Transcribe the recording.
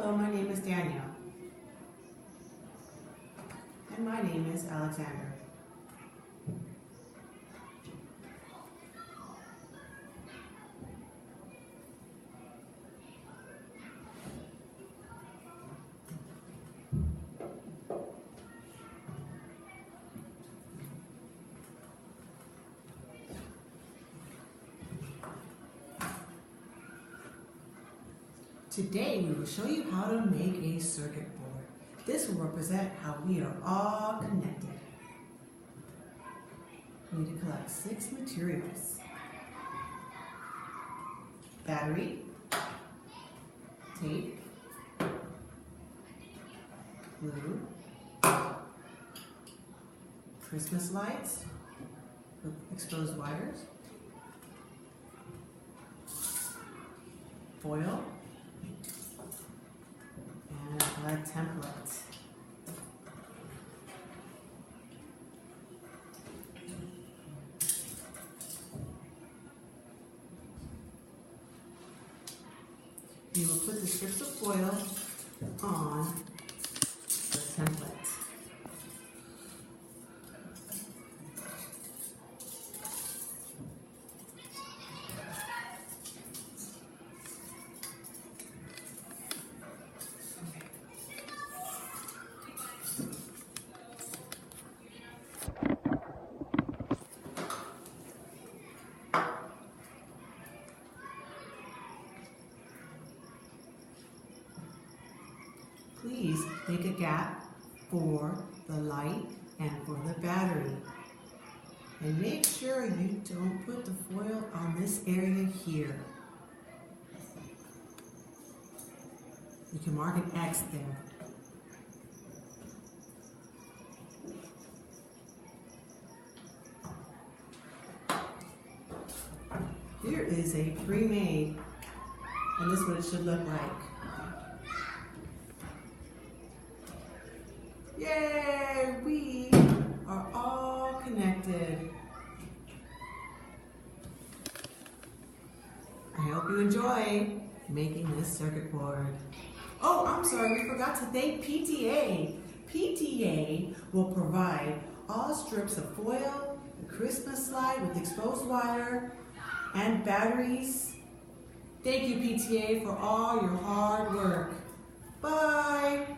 Hello, my name is Danielle. And my name is Alexander. Today we will show you how to make a circuit board. This will represent how we are all connected. We need to collect 6 materials: battery, tape, glue, Christmas lights with exposed wires, foil, and a template. You will put the strips of foil on the template. Please make a gap for the light and for the battery. And make sure you don't put the foil on this area here. You can mark an X there. Here is a pre-made, and this is what it should look like. Yay! We are all connected. I hope you enjoy making this circuit board. Oh, I'm sorry, we forgot to thank PTA. PTA will provide all strips of foil, a Christmas slide with exposed wire, and batteries. Thank you, PTA, for all your hard work. Bye!